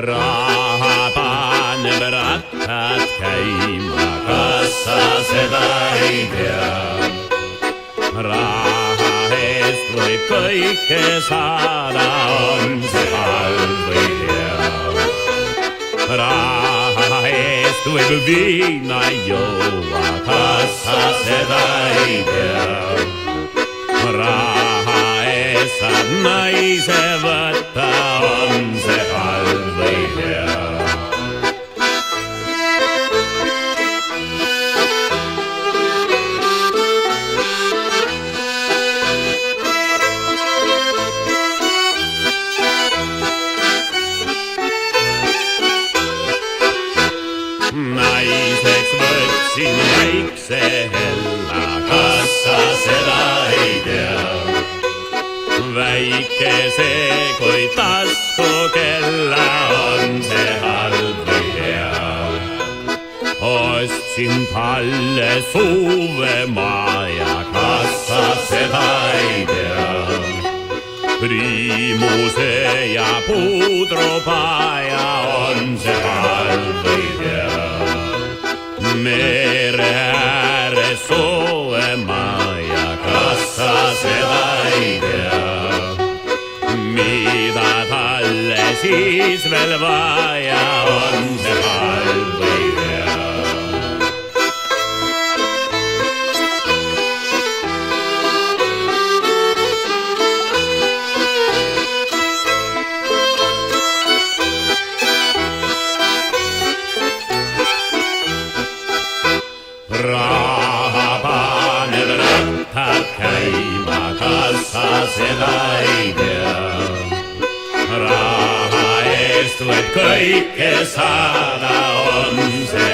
raha paneb rattad käima, kas sa seda ei tea? Raha eest võib kõike saada, on see halb või hea? Raha eest võib viina juua, kas sa seda ei tea? Raha eest saab naise võtta, on see halb või hea? Naiseks võtsin väikse hella, kas sa seda ei tea? Väike see, kui taskukella, on see halb või hea? Ostsin talle suvemaja, kas sa seda ei tea? Priimuse ja puudrupaja, on see halb või hea? Mere ääres soojemaja, kas sa seda ei tea? Mida talle siis veel vaja, on see halb või hea? Raha paneb rattad käima, kas sa seda ei tea? Raha eest võib kõike saada, on see